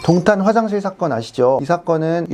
동탄 화장실 사건 아시죠? 이 사건은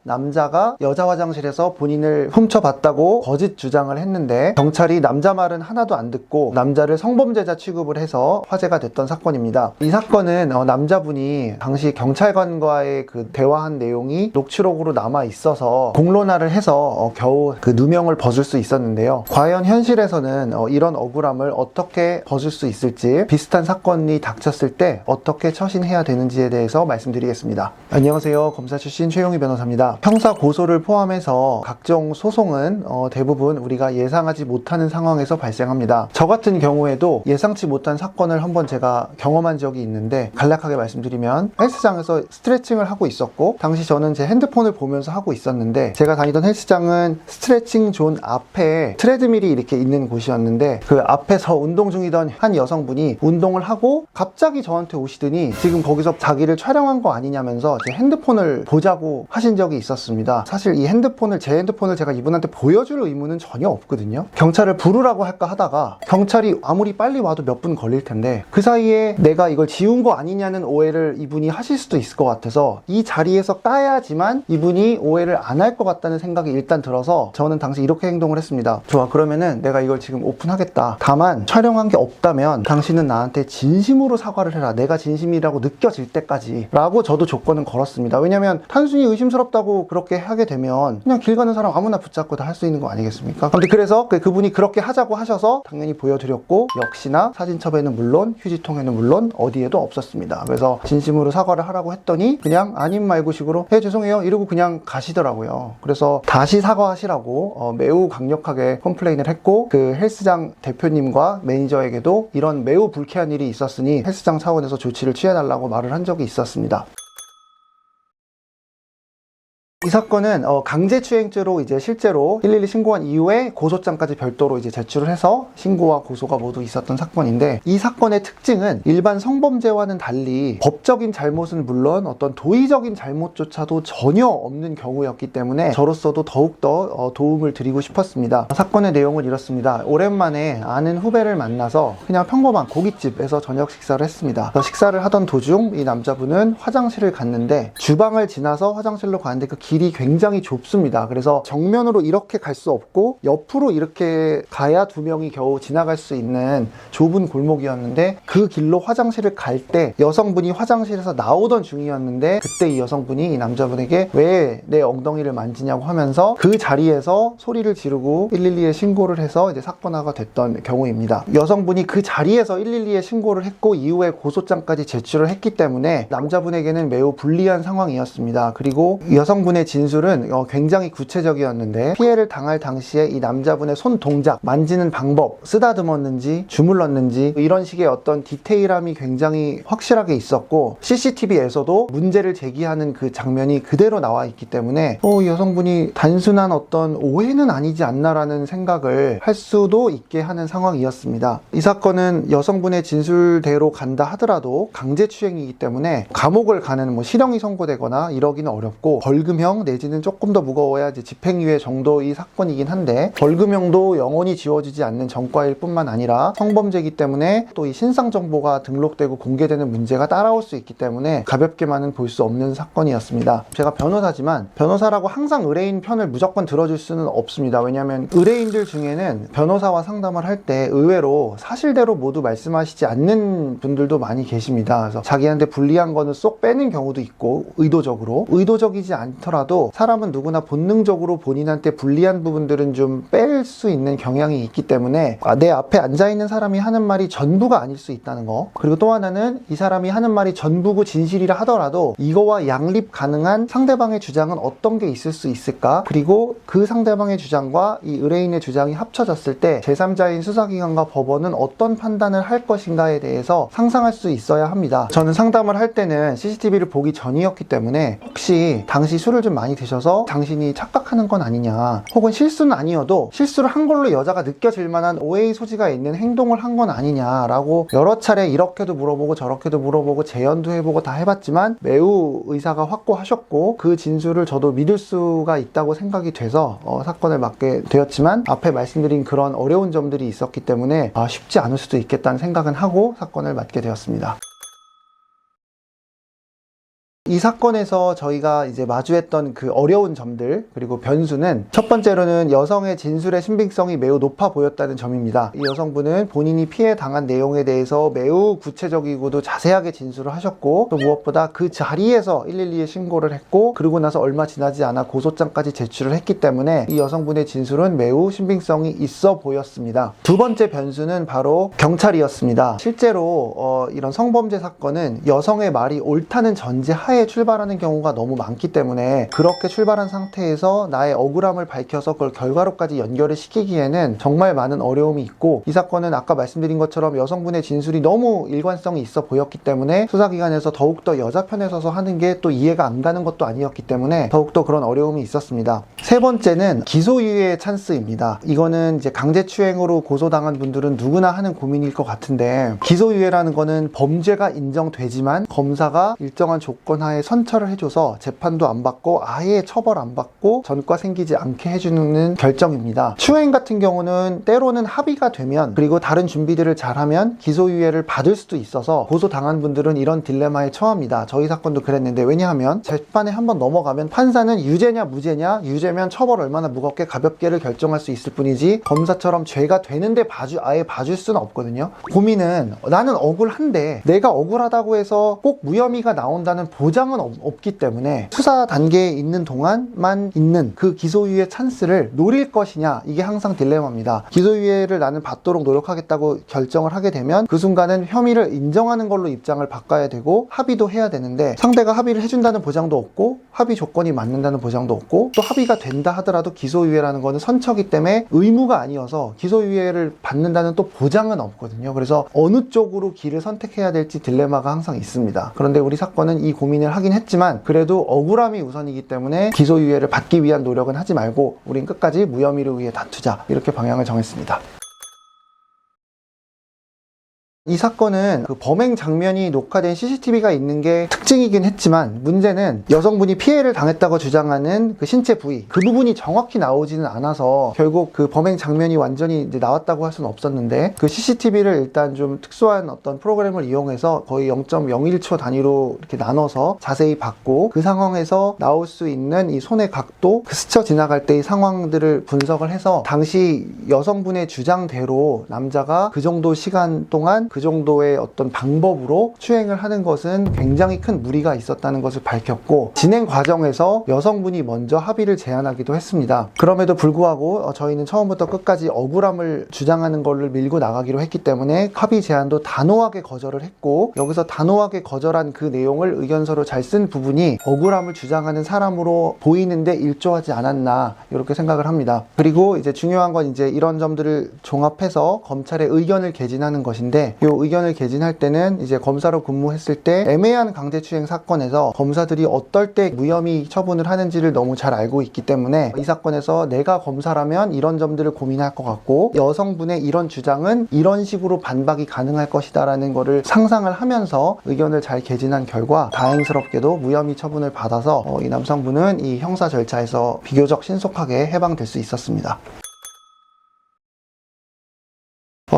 남자가 여자 화장실에서 본인을 훔쳐봤다고 거짓 주장을 했는데 경찰이 남자 말은 하나도 안 듣고 남자를 성범죄자 취급을 해서 화제가 됐던 사건입니다. 이 사건은 남자분이 당시 경찰관과의 그 대화한 내용이 녹취록으로 남아 있어서 공론화를 해서 겨우 그 누명을 벗을 수 있었는데요. 과연 현실에서는 이런 억울함을 어떻게 벗을 수 있을지, 비슷한 사건이 닥쳤을 때 어떻게 처신해야 되는지에 대해서 말씀드리겠습니다. 안녕하세요. 검사 출신 최용희 변호사입니다. 형사 고소를 포함해서 각종 소송은 대부분 우리가 예상하지 못하는 상황에서 발생합니다. 저 같은 경우에도 예상치 못한 사건을 한번 제가 경험한 적이 있는데, 간략하게 말씀드리면 헬스장에서 스트레칭을 하고 있었고, 당시 저는 제 핸드폰을 보면서 하고 있었는데, 제가 다니던 헬스장은 스트레칭 존 앞에 트레드밀이 이렇게 있는 곳이었는데, 그 앞에서 운동 중이던 한 여성분이 운동을 하고 갑자기 저한테 오시더니 지금 거기서 자기를 촬영한 거 아니냐면서 제 핸드폰을 보자고 하신 적이 있었습니다. 사실 제 핸드폰을 제가 이분한테 보여줄 의무는 전혀 없거든요. 경찰을 부르라고 할까 하다가, 경찰이 아무리 빨리 와도 몇 분 걸릴 텐데 그 사이에 내가 이걸 지운 거 아니냐는 오해를 이분이 하실 수도 있을 것 같아서 이 자리에서 까야지만 이분이 오해를 안 할 것 같다는 생각이 일단 들어서 저는 당시 이렇게 행동을 했습니다. 좋아, 그러면은 내가 이걸 지금 오픈하겠다. 다만 촬영한 게 없다면 당신은 나한테 진심으로 사과를 해라. 내가 진심이라고 느껴질 때까지 라고 저도 조건은 걸었습니다. 왜냐면 단순히 의심스럽다고 그렇게 하게 되면 그냥 길 가는 사람 아무나 붙잡고 다 할 수 있는 거 아니겠습니까? 근데 그래서 그분이 그렇게 하자고 하셔서 당연히 보여드렸고, 역시나 사진첩에는 물론 휴지통에는 물론 어디에도 없었습니다. 그래서 진심으로 사과를 하라고 했더니 그냥 아님 말고식으로 죄송해요 이러고 그냥 가시더라고요. 그래서 다시 사과하시라고 매우 강력하게 컴플레인을 했고, 그 헬스장 대표님과 매니저에게도 이런 매우 불쾌한 일이 있었으니 헬스장 차원에서 조치를 취해달라고 말을 한 적이 있었습니다. 이 사건은 강제추행죄로 이제 실제로 112 신고한 이후에 고소장까지 별도로 이제 제출을 해서 신고와 고소가 모두 있었던 사건인데, 이 사건의 특징은 일반 성범죄와는 달리 법적인 잘못은 물론 어떤 도의적인 잘못조차도 전혀 없는 경우였기 때문에 저로서도 더욱더 도움을 드리고 싶었습니다. 사건의 내용은 이렇습니다. 오랜만에 아는 후배를 만나서 그냥 평범한 고깃집에서 저녁 식사를 했습니다. 식사를 하던 도중 이 남자분은 화장실을 갔는데, 주방을 지나서 화장실로 가는데 그 길이 굉장히 좁습니다. 그래서 정면으로 이렇게 갈 수 없고 옆으로 이렇게 가야 두 명이 겨우 지나갈 수 있는 좁은 골목이었는데, 그 길로 화장실을 갈 때 여성분이 화장실에서 나오던 중이었는데, 그때 이 여성분이 이 남자분에게 왜 내 엉덩이를 만지냐고 하면서 그 자리에서 소리를 지르고 112에 신고를 해서 이제 사건화가 됐던 경우입니다. 여성분이 그 자리에서 112에 신고를 했고 이후에 고소장까지 제출을 했기 때문에 남자분에게는 매우 불리한 상황이었습니다. 그리고 여성분의 진술은 굉장히 구체적이었는데, 피해를 당할 당시에 이 남자분의 손 동작, 만지는 방법, 쓰다듬었는지 주물렀는지 이런 식의 어떤 디테일함이 굉장히 확실하게 있었고, CCTV에서도 문제를 제기하는 그 장면이 그대로 나와 있기 때문에 이 여성분이 단순한 어떤 오해는 아니지 않나라는 생각을 할 수도 있게 하는 상황이었습니다. 이 사건은 여성분의 진술대로 간다 하더라도 강제추행이기 때문에 감옥을 가는 실형이 선고되거나 이러기는 어렵고, 벌금형 내지는 조금 더 무거워야 이제 집행유예 정도의 사건이긴 한데, 벌금형도 영원히 지워지지 않는 전과일 뿐만 아니라 성범죄이기 때문에 또 이 신상 정보가 등록되고 공개되는 문제가 따라올 수 있기 때문에 가볍게만은 볼 수 없는 사건이었습니다. 제가 변호사지만 변호사라고 항상 의뢰인 편을 무조건 들어줄 수는 없습니다. 왜냐하면 의뢰인들 중에는 변호사와 상담을 할 때 의외로 사실대로 모두 말씀하시지 않는 분들도 많이 계십니다. 그래서 자기한테 불리한 거는 쏙 빼는 경우도 있고, 의도적이지 않더라도 사람은 누구나 본능적으로 본인한테 불리한 부분들은 좀 뺄 수 있는 경향이 있기 때문에 내 앞에 앉아있는 사람이 하는 말이 전부가 아닐 수 있다는 거, 그리고 또 하나는 이 사람이 하는 말이 전부고 진실이라 하더라도 이거와 양립 가능한 상대방의 주장은 어떤 게 있을 수 있을까, 그리고 그 상대방의 주장과 이 의뢰인의 주장이 합쳐졌을 때 제3자인 수사기관과 법원은 어떤 판단을 할 것인가에 대해서 상상할 수 있어야 합니다. 저는 상담을 할 때는 CCTV를 보기 전이었기 때문에 혹시 당시 술을 좀 많이 드셔서 당신이 착각하는 건 아니냐, 혹은 실수는 아니어도 실수를 한 걸로 여자가 느껴질 만한 오해의 소지가 있는 행동을 한 건 아니냐라고 여러 차례 이렇게도 물어보고 저렇게도 물어보고 재연도 해보고 다 해봤지만 매우 의사가 확고하셨고, 그 진술을 저도 믿을 수가 있다고 생각이 돼서 사건을 맡게 되었지만, 앞에 말씀드린 그런 어려운 점들이 있었기 때문에 쉽지 않을 수도 있겠다는 생각은 하고 사건을 맡게 되었습니다. 이 사건에서 저희가 이제 마주했던 그 어려운 점들, 그리고 변수는 첫 번째로는 여성의 진술의 신빙성이 매우 높아 보였다는 점입니다. 이 여성분은 본인이 피해 당한 내용에 대해서 매우 구체적이고도 자세하게 진술을 하셨고, 또 무엇보다 그 자리에서 112에 신고를 했고, 그러고 나서 얼마 지나지 않아 고소장까지 제출을 했기 때문에 이 여성분의 진술은 매우 신빙성이 있어 보였습니다. 두 번째 변수는 바로 경찰이었습니다. 실제로 이런 성범죄 사건은 여성의 말이 옳다는 전제하에 출발하는 경우가 너무 많기 때문에, 그렇게 출발한 상태에서 나의 억울함을 밝혀서 그걸 결과로까지 연결을 시키기에는 정말 많은 어려움이 있고, 이 사건은 아까 말씀드린 것처럼 여성분의 진술이 너무 일관성이 있어 보였기 때문에 수사기관에서 더욱더 여자 편에 서서 하는 게 또 이해가 안 가는 것도 아니었기 때문에 더욱더 그런 어려움이 있었습니다. 세 번째는 기소유예의 찬스입니다. 이거는 이제 강제추행으로 고소당한 분들은 누구나 하는 고민일 것 같은데, 기소유예라는 거는 범죄가 인정되지만 검사가 일정한 조건 하에 선처를 해줘서 재판도 안 받고 아예 처벌 안 받고 전과 생기지 않게 해주는 결정입니다. 추행 같은 경우는 때로는 합의가 되면, 그리고 다른 준비들을 잘하면 기소유예를 받을 수도 있어서 고소당한 분들은 이런 딜레마에 처합니다. 저희 사건도 그랬는데, 왜냐하면 재판에 한번 넘어가면 판사는 유죄냐 무죄냐, 유죄면 처벌 얼마나 무겁게 가볍게를 결정할 수 있을 뿐이지 검사처럼 죄가 되는데 아예 봐줄 수는 없거든요. 고민은, 나는 억울한데 내가 억울하다고 해서 꼭 무혐의가 나온다는 보장은 없기 때문에 수사 단계에 있는 동안만 있는 그 기소유예 찬스를 노릴 것이냐, 이게 항상 딜레마입니다. 기소유예를 나는 받도록 노력하겠다고 결정을 하게 되면 그 순간은 혐의를 인정하는 걸로 입장을 바꿔야 되고 합의도 해야 되는데, 상대가 합의를 해준다는 보장도 없고 합의 조건이 맞는다는 보장도 없고, 또 합의가 된다 하더라도 기소유예라는 거는 선처기 때문에 의무가 아니어서 기소유예를 받는다는 또 보장은 없거든요. 그래서 어느 쪽으로 길을 선택해야 될지 딜레마가 항상 있습니다. 그런데 우리 사건은 이 고민을 하긴 했지만 그래도 억울함이 우선이기 때문에 기소유예를 받기 위한 노력은 하지 말고 우린 끝까지 무혐의를 위해 다투자, 이렇게 방향을 정했습니다. 이 사건은 그 범행 장면이 녹화된 CCTV가 있는 게 특징이긴 했지만, 문제는 여성분이 피해를 당했다고 주장하는 그 신체 부위, 그 부분이 정확히 나오지는 않아서 결국 그 범행 장면이 완전히 이제 나왔다고 할 수는 없었는데, 그 CCTV를 일단 좀 특수한 어떤 프로그램을 이용해서 거의 0.01초 단위로 이렇게 나눠서 자세히 봤고, 그 상황에서 나올 수 있는 이 손의 각도, 그 스쳐 지나갈 때의 상황들을 분석을 해서 당시 여성분의 주장대로 남자가 그 정도 시간 동안 그 정도의 어떤 방법으로 추행을 하는 것은 굉장히 큰 무리가 있었다는 것을 밝혔고, 진행 과정에서 여성분이 먼저 합의를 제안하기도 했습니다. 그럼에도 불구하고 저희는 처음부터 끝까지 억울함을 주장하는 것을 밀고 나가기로 했기 때문에 합의 제안도 단호하게 거절을 했고, 여기서 단호하게 거절한 그 내용을 의견서로 잘 쓴 부분이 억울함을 주장하는 사람으로 보이는데 일조하지 않았나, 이렇게 생각을 합니다. 그리고 이제 중요한 건 이제 이런 점들을 종합해서 검찰의 의견을 개진하는 것인데, 이 의견을 개진할 때는 이제 검사로 근무했을 때 애매한 강제추행 사건에서 검사들이 어떨 때 무혐의 처분을 하는지를 너무 잘 알고 있기 때문에, 이 사건에서 내가 검사라면 이런 점들을 고민할 것 같고, 여성분의 이런 주장은 이런 식으로 반박이 가능할 것이다 라는 거를 상상을 하면서 의견을 잘 개진한 결과, 다행스럽게도 무혐의 처분을 받아서 이 남성분은 이 형사 절차에서 비교적 신속하게 해방될 수 있었습니다.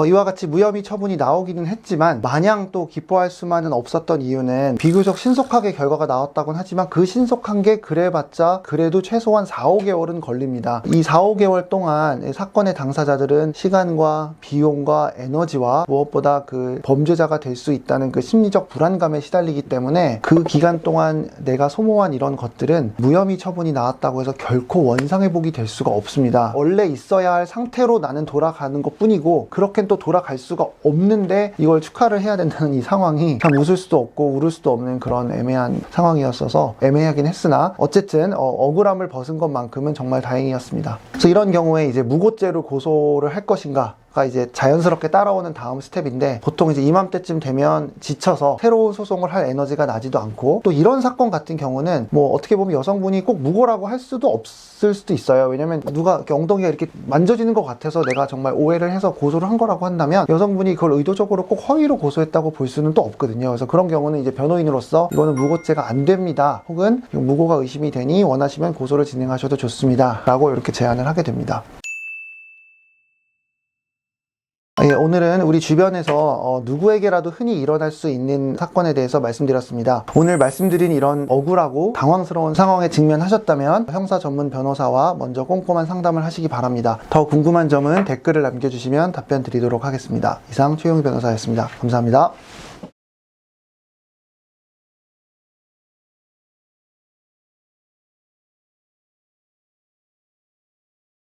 이와 같이 무혐의 처분이 나오기는 했지만 마냥 또 기뻐할 수만은 없었던 이유는, 비교적 신속하게 결과가 나왔다곤 하지만 그 신속한 게 그래봤자 그래도 최소한 4-5개월은 걸립니다. 이 4-5개월 동안 사건의 당사자들은 시간과 비용과 에너지와 무엇보다 그 범죄자가 될 수 있다는 그 심리적 불안감에 시달리기 때문에, 그 기간 동안 내가 소모한 이런 것들은 무혐의 처분이 나왔다고 해서 결코 원상회복이 될 수가 없습니다. 원래 있어야 할 상태로 나는 돌아가는 것 뿐이고, 그렇게 또 돌아갈 수가 없는데 이걸 축하를 해야 된다는 이 상황이 참 웃을 수도 없고 울을 수도 없는 그런 애매한 상황이었어서, 애매하긴 했으나 어쨌든 억울함을 벗은 것만큼은 정말 다행이었습니다. 그래서 이런 경우에 이제 무고죄로 고소를 할 것인가 가 이제 자연스럽게 따라오는 다음 스텝인데, 보통 이제 이맘때쯤 되면 지쳐서 새로운 소송을 할 에너지가 나지도 않고, 또 이런 사건 같은 경우는 뭐 어떻게 보면 여성분이 꼭 무고라고 할 수도 없을 수도 있어요. 왜냐면 누가 이렇게 엉덩이가 이렇게 만져지는 것 같아서 내가 정말 오해를 해서 고소를 한 거라고 한다면, 여성분이 그걸 의도적으로 꼭 허위로 고소했다고 볼 수는 또 없거든요. 그래서 그런 경우는 이제 변호인으로서 이거는 무고죄가 안 됩니다, 혹은 무고가 의심이 되니 원하시면 고소를 진행하셔도 좋습니다 라고 이렇게 제안을 하게 됩니다. 예, 오늘은 우리 주변에서 누구에게라도 흔히 일어날 수 있는 사건에 대해서 말씀드렸습니다. 오늘 말씀드린 이런 억울하고 당황스러운 상황에 직면하셨다면 형사 전문 변호사와 먼저 꼼꼼한 상담을 하시기 바랍니다. 더 궁금한 점은 댓글을 남겨주시면 답변 드리도록 하겠습니다. 이상 최용희 변호사였습니다. 감사합니다.